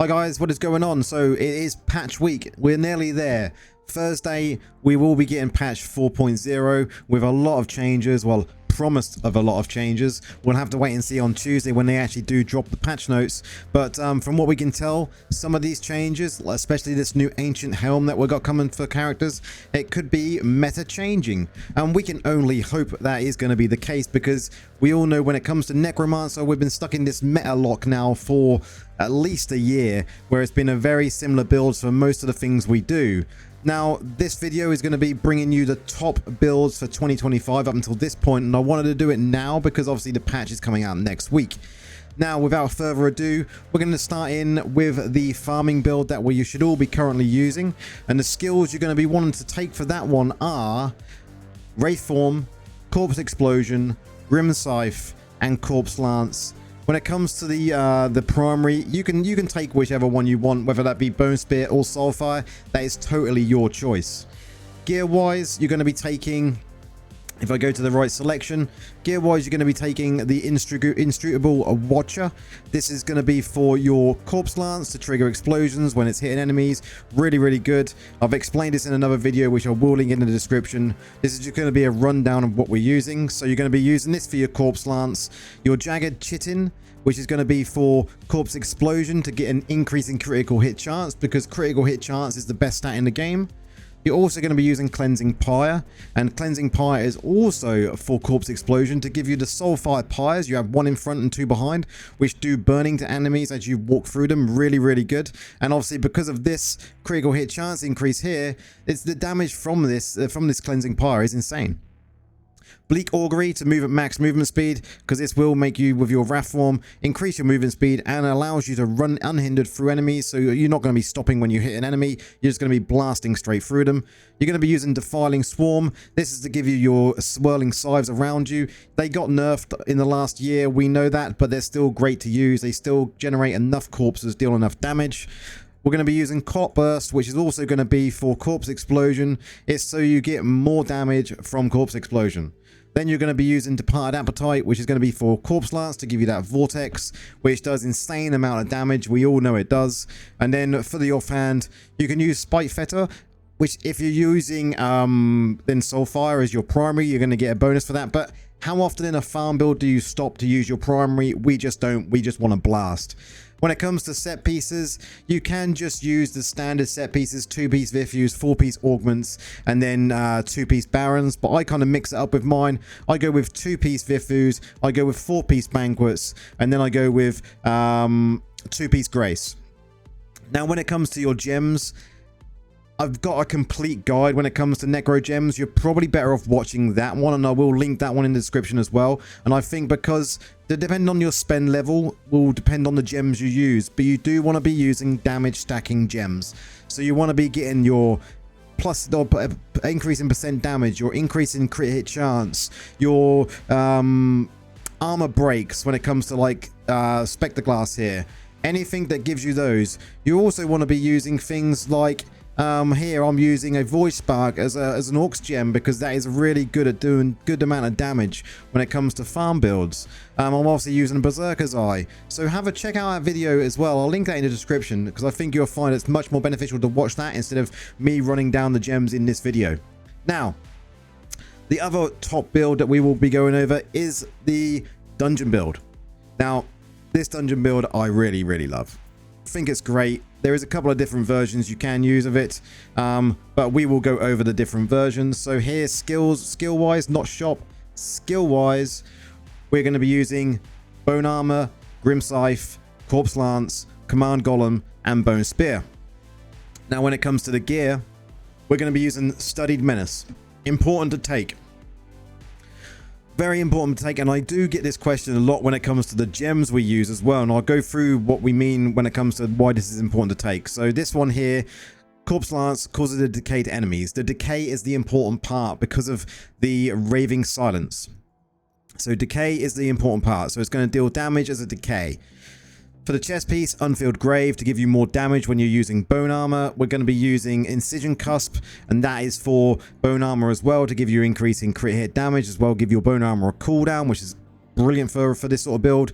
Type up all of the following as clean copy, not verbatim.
Hi guys, what is going on? So it is patch week. We're nearly there. Thursday, we will be getting patch 4.0 with a lot of changes. Well, promised of a lot of changes. We'll have to wait and see on Tuesday when they actually do drop the patch notes. But from what we can tell, some of these changes, especially this new ancient helm that we've got coming for characters, it could be meta changing. And we can only hope that is going to be the case, because we all know when it comes to Necromancer, we've been stuck in this meta lock now for at least a year, where it's been a very similar build for most of the things we do. Now, this video is going to be bringing you the top builds for 2025 up until this point, and I wanted to do it now because obviously the patch is coming out next week. Now, without further ado, we're going to start in with the farming build that you should all be currently using, and the skills you're going to be wanting to take for that one are Wraith Form, Corpse Explosion, Grim Scythe, and Corpse Lance. When it comes to the primary, you can take whichever one you want, whether that be Bone Spear or Soulfire. That is totally your choice. Gear wise, you're going to be taking, if I go to the right selection, gear wise you're going to be taking the Inscrutable Watcher. This is going to be for your Corpse Lance to trigger explosions when it's hitting enemies. Really good. I've explained this in another video which I will link in the description. This is just going to be a rundown of what we're using. So you're going to be using this for your Corpse Lance, your Jagged Chitin, which is going to be for Corpse Explosion to get an increase in critical hit chance, because critical hit chance is the best stat in the game. You're also going to be using Cleansing Pyre, and Cleansing Pyre is also for Corpse Explosion to give you the Soulfire Pyres. You have one in front and two behind, which do burning to enemies as you walk through them. Really good. And obviously because of this critical hit chance increase here, it's the damage from this Cleansing Pyre is insane. Bleak Augury to move at max movement speed, because this will make you, with your Wrath Form, increase your movement speed and allows you to run unhindered through enemies. So you're not going to be stopping when you hit an enemy, you're just going to be blasting straight through them. You're going to be using Defiling Swarm. This is to give you your swirling scythes around you. They got nerfed in the last year, we know that, but they're still great to use. They still generate enough corpses, deal enough damage. We're going to be using Clot Burst, which is also going to be for Corpse Explosion. It's so you get more damage from Corpse Explosion. Then you're going to be using Departed Appetite, which is going to be for Corpse Lance to give you that Vortex, which does insane amount of damage. We all know it does. And then for the offhand, you can use Spite Fetter, which if you're using then Soulfire as your primary, you're going to get a bonus for that. But how often in a farm build do you stop to use your primary? We just don't. We just want to blast. When it comes to set pieces, you can just use the standard set pieces, 2-piece Vithus, 4-piece Augments, and then 2-piece Barons, but I kind of mix it up with mine. I go with 2-piece Vithus, I go with 4-piece Banquets, and then I go with 2-piece Grace. Now when it comes to your gems, I've got a complete guide when it comes to Necro gems. You're probably better off watching that one, and I will link that one in the description as well. And I think because depending on your spend level will depend on the gems you use, but you do want to be using damage stacking gems. So you want to be getting your plus increase in percent damage, your increase in crit hit chance, your armor breaks when it comes to like Spectre Glass here. Anything that gives you those. You also want to be using things like here I'm using a Void Spark as an Orcs gem, because that is really good at doing good amount of damage when it comes to farm builds. I'm obviously using Berserker's Eye, so have a check out that video as well. I'll link that in the description, because I think you'll find it's much more beneficial to watch that instead of me running down the gems in this video. Now, the other top build that we will be going over is the dungeon build. Now, this dungeon build I really love. I think it's great. There is a couple of different versions you can use of it, but we will go over the different versions. So here, skill wise, not shop, skill wise, we're going to be using Bone Armor, Grim Scythe, Corpse Lance, Command Golem, and Bone Spear. Now when it comes to the gear, we're going to be using Studied Menace. Important to take. Very important to take, and I do get this question a lot when it comes to the gems we use as well, and I'll go through what we mean when it comes to why this is important to take. So this one here, Corpse Lance, causes a decay to enemies. The decay is the important part because of the Raving Silence. So decay is the important part, so it's going to deal damage as a decay. For the chest piece, Unfilled Grave, to give you more damage when you're using Bone Armor. We're going to be using Incision Cusp, and that is for Bone Armor as well, to give you increasing crit hit damage as well, give your Bone Armor a cooldown, which is brilliant for this sort of build.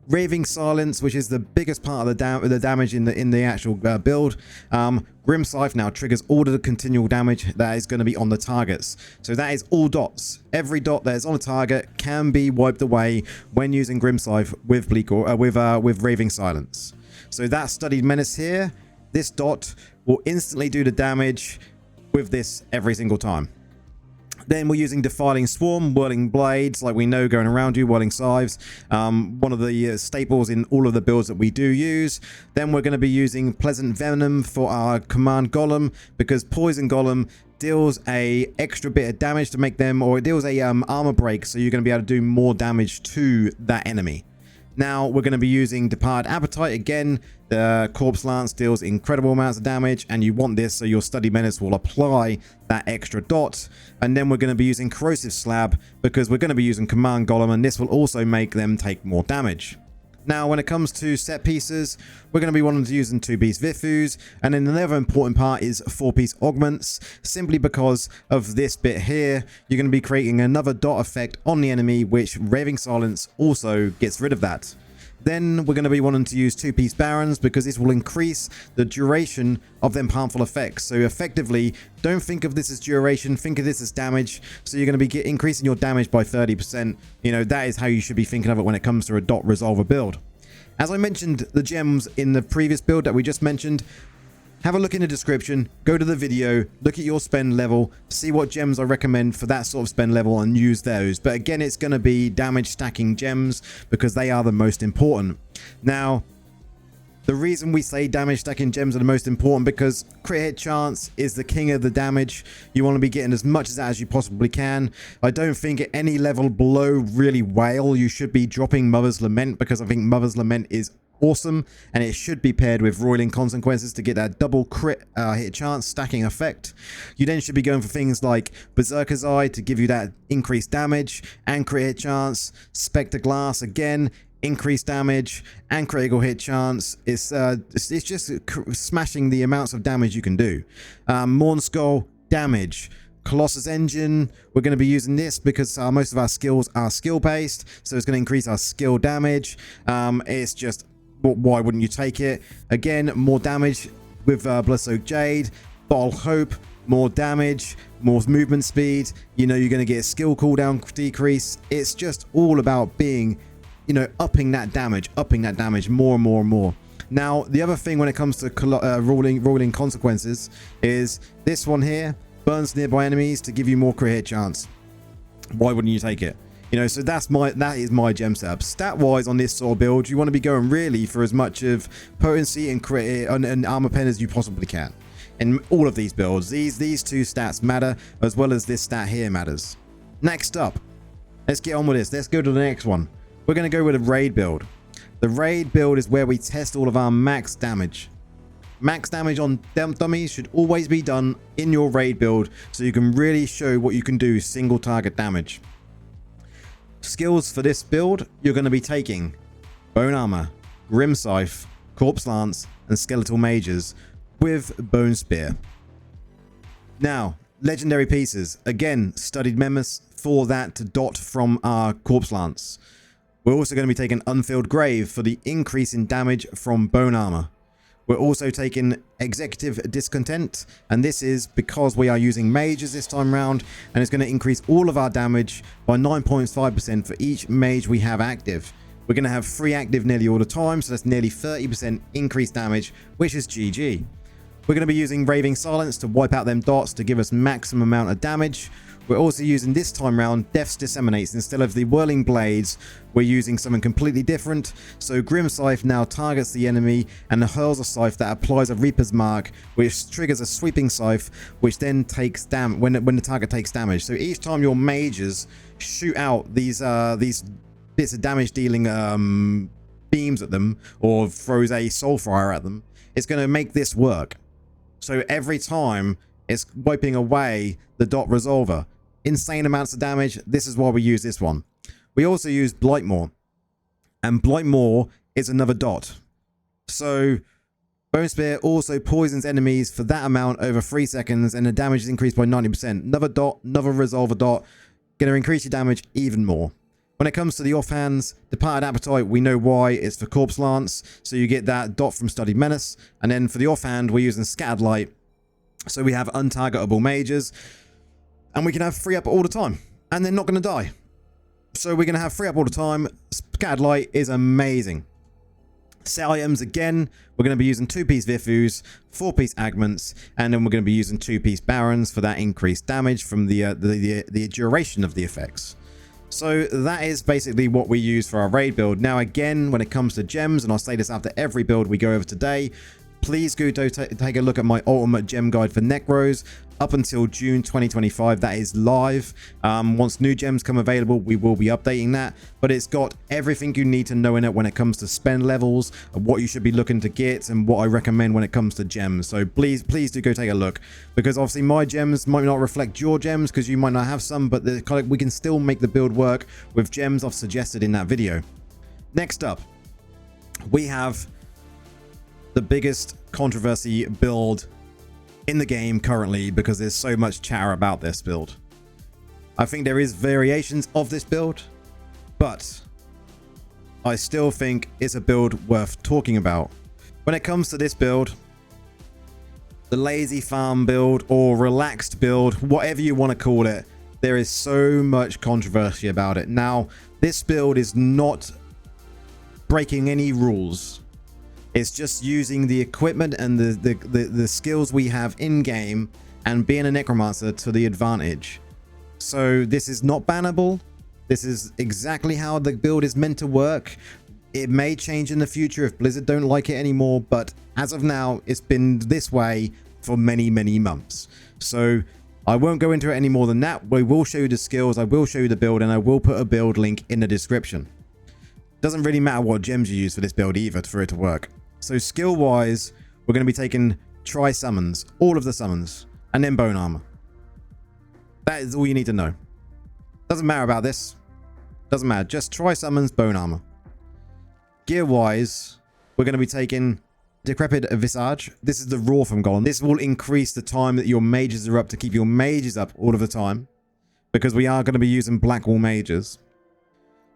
Raving Silence, which is the biggest part of the damage in the actual build. Grim Scythe now triggers all of the continual damage that is going to be on the targets. So that is all dots. Every dot that is on a target can be wiped away when using Grim Scythe with with Raving Silence. So that Studied Menace here, this dot will instantly do the damage with this every single time. Then we're using Defiling Swarm, Whirling Blades, like we know going around you, Whirling Scythes, one of the staples in all of the builds that we do use. Then we're going to be using Pleasant Venom for our Command Golem, because Poison Golem deals a extra bit of damage to make them, or it deals a armor break, so you're going to be able to do more damage to that enemy. Now we're going to be using Departed Appetite again. The Corpse Lance deals incredible amounts of damage, and you want this so your Study Menace will apply that extra dot. And then we're going to be using Corrosive Slab, because we're going to be using Command Golem, and this will also make them take more damage. Now, when it comes to set pieces, we're going to be wanting to use 2-piece Vifus, and then another important part is 4-piece Augments, simply because of this bit here. You're going to be creating another dot effect on the enemy, which Raving Silence also gets rid of that. Then we're going to be wanting to use 2-piece Barons, because this will increase the duration of them harmful effects. So effectively, don't think of this as duration, think of this as damage. So you're going to be increasing your damage by 30%. You know, that is how you should be thinking of it when it comes to a dot resolver build. As I mentioned the gems in the previous build that we just mentioned, have a look in the description, go to the video, look at your spend level, see what gems I recommend for that sort of spend level and use those. But again, it's going to be damage stacking gems, because they are the most important. Now, the reason we say damage stacking gems are the most important, because crit hit chance is the king of the damage. You want to be getting as much of that as you possibly can. I don't think at any level below really Whale you should be dropping Mother's Lament, because I think Mother's Lament is awesome, and it should be paired with Roiling Consequences to get that double crit hit chance stacking effect. You then should be going for things like Berserker's Eye to give you that increased damage and crit hit chance. Spectre Glass again, increased damage and critical hit chance. It's just smashing the amounts of damage you can do. Morn Skull damage. Colossus Engine, we're going to be using this because most of our skills are skill based, so it's going to increase our skill damage. It's just, why wouldn't you take it? Again, more damage with Bloodsoaked Jade. Bottle Hope, more damage, more movement speed. You know, you're going to get a skill cooldown decrease. It's just all about being, you know, upping that damage more and more and more. Now, the other thing when it comes to Roiling Consequences is this one here. Burns nearby enemies to give you more crit hit chance. Why wouldn't you take it? You know, so that is my gem setup. Stat wise on this sort of build, you want to be going really for as much of potency and crit and armor pen as you possibly can. In all of these builds, these two stats matter, as well as this stat here matters. Next up, let's get on with this. Let's go to the next one. We're going to go with a raid build. The raid build is where we test all of our max damage. Max damage on dummies should always be done in your raid build, so you can really show what you can do single target damage. Skills for this build, you're going to be taking Bone Armor, Grim Scythe, Corpse Lance, and Skeletal Mages with Bone Spear. Now, legendary pieces. Again, Studied Menace for that to dot from our Corpse Lance. We're also going to be taking Unfilled Grave for the increase in damage from Bone Armor. We're also taking Executive Discontent, and this is because we are using mages this time round, and it's going to increase all of our damage by 9.5% for each mage we have active. We're going to have 3 active nearly all the time, so that's nearly 30% increased damage, which is GG. We're going to be using Raving Silence to wipe out them dots to give us maximum amount of damage. We're also using this time round Death's Disseminates. Instead of the Whirling Blades, we're using something completely different. So Grim Scythe now targets the enemy and hurls a scythe that applies a Reaper's Mark, which triggers a Sweeping Scythe, which then takes damage when the target takes damage. So each time your mages shoot out these bits of damage dealing beams at them, or throws a Soulfire at them, it's going to make this work. So every time it's wiping away the dot resolver. Insane amounts of damage. This is why we use this one. We also use Blightmaw, and Blightmaw is another dot. So Bone Spear also poisons enemies for that amount over 3 seconds, and the damage is increased by 90%. Another dot, another resolver dot, going to increase your damage even more. When it comes to the offhands, Departed Appetite, we know why. It's for Corpse Lance, so you get that dot from Studied Menace. And then for the offhand, we're using Scattered Light, so we have untargetable mages, and we can have free up all the time, and they're not going to die. So we're going to have free up all the time. Scattered Light is amazing. Set items, again, we're going to be using 2-piece Vifus, 4-piece Agments, and then we're going to be using 2-piece Barons for that increased damage from the duration of the effects. So that is basically what we use for our raid build. Now again, when it comes to gems, and I'll say this after every build we go over today, please go take a look at my ultimate gem guide for Necros up until June 2025. That is live. Once new gems come available, we will be updating that, but it's got everything you need to know in it when it comes to spend levels, what you should be looking to get, and what I recommend when it comes to gems. So please do go take a look, because obviously my gems might not reflect your gems because you might not have some, but we can still make the build work with gems I've suggested in that video. Next up, we have the biggest controversy build in the game currently, because there's so much chatter about this build. I think there is variations of this build, but I still think it's a build worth talking about. When it comes to this build, the lazy farm build or relaxed build, whatever you want to call it, there is so much controversy about it. Now, this build is not breaking any rules. It's just using the equipment and the skills we have in game and being a necromancer to the advantage. So this is not bannable. This is exactly how the build is meant to work. It may change in the future if Blizzard don't like it anymore, but as of now, it's been this way for many months. So I won't go into it any more than that. We will show you the skills, I will show you the build, and I will put a build link in the description. Doesn't really matter what gems you use for this build either for it to work. So skill wise, we're going to be taking tri-summons, all of the summons, and then bone armor. That is all you need to know. Doesn't matter about this. Doesn't matter. Just tri-summons, bone armor. Gear wise, we're going to be taking Decrepit Visage. This is the raw from Golem. This will increase the time that your mages are up, to keep your mages up all of the time, because we are going to be using Blackwall mages.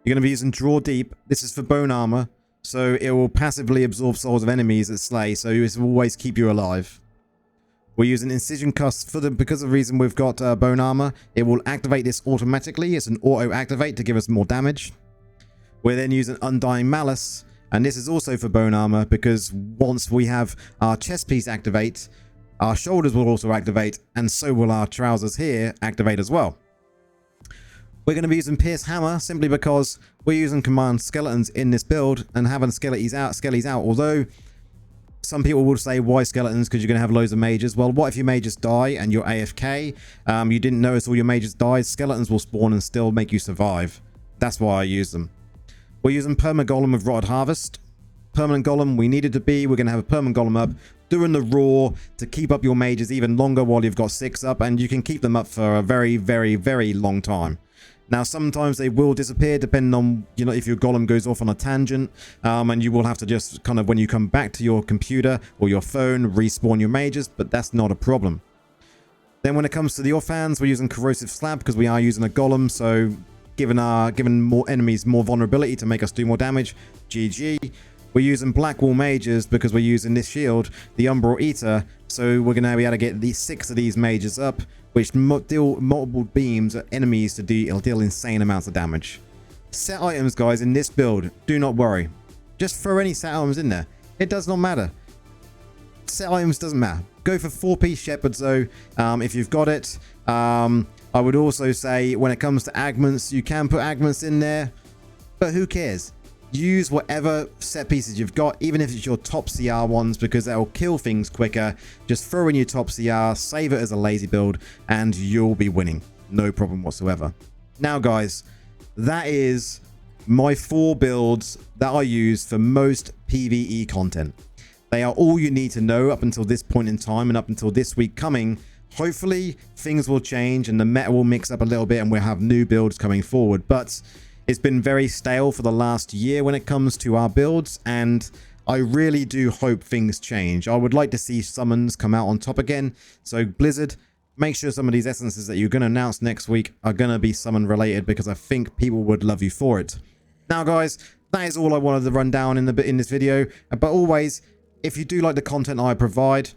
You're going to be using Draw Deep. This is for bone armor, so it will passively absorb souls of enemies that slay, so it will always keep you alive. We're using Incision Cuss for because of the reason we've got bone armor. It will activate this automatically. It's an auto activate to give us more damage. We're then using Undying Malice, and this is also for bone armor, because once we have our chest piece activate, our shoulders will also activate, and so will our trousers here activate as well. We're going to be using Pierce Hammer simply because we're using command skeletons in this build, and having skellies out. Although some people will say, why skeletons? Because you're going to have loads of mages. Well, what if your mages die and you're AFK? You didn't notice all your mages died. Skeletons will spawn and still make you survive. That's why I use them. We're using Permanent Golem with Rotted Harvest. Permanent Golem, we needed to be. We're going to have a Permanent Golem up, doing the raw to keep up your mages even longer while you've got 6 up, and you can keep them up for a very long time. Now, sometimes they will disappear depending on, if your golem goes off on a tangent, and you will have to just kind of, when you come back to your computer or your phone, respawn your mages, but that's not a problem. Then when it comes to the offhands, we're using Corrosive Slab because we are using a golem, so given more enemies more vulnerability to make us do more damage, GG. We're using Blackwall mages because we're using this shield, the Umbral Eater, so we're going to be able to get these 6 of these mages up, which deal multiple beams at enemies to deal insane amounts of damage. Set items, guys, in this build, do not worry. Just throw any set items in there. It does not matter. Set items doesn't matter. Go for 4-piece Shepherds, though, if you've got it. I would also say, when it comes to Agments, you can put Agments in there, but who cares? Use whatever set pieces you've got, even if it's your top CR ones, because that'll kill things quicker. Just throw in your top CR, save it as a lazy build, and you'll be winning. No problem whatsoever. Now, guys, that is my 4 builds that I use for most PvE content. They are all you need to know up until this point in time and up until this week coming. Hopefully, things will change and the meta will mix up a little bit and we'll have new builds coming forward. But it's been very stale for the last year when it comes to our builds, and I really do hope things change. I would like to see summons come out on top again. So Blizzard, make sure some of these essences that you're going to announce next week are going to be summon related, because I think people would love you for it. Now guys, that is all I wanted to run down in this video, but always, if you do like the content I provide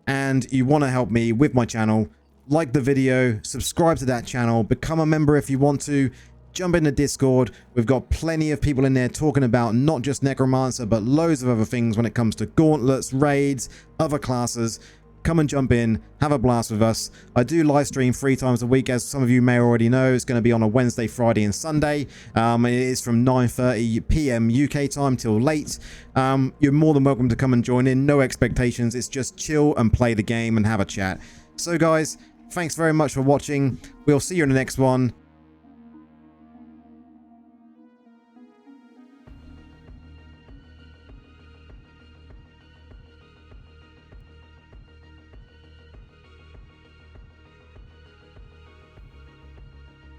and you want to help me with my channel, like the video, subscribe to that channel, become a member if you want to, jump in the Discord. We've got plenty of people in there talking about not just Necromancer, but loads of other things when it comes to gauntlets, raids, other classes. Come and jump in, have a blast with us. I do live stream 3 times a week, as some of you may already know. It's going to be on a Wednesday, Friday and Sunday. It is from 9:30 PM UK time till late. You're more than welcome to come and join in. No expectations. It's just chill and play the game and have a chat. So guys, thanks very much for watching. We'll see you in the next one.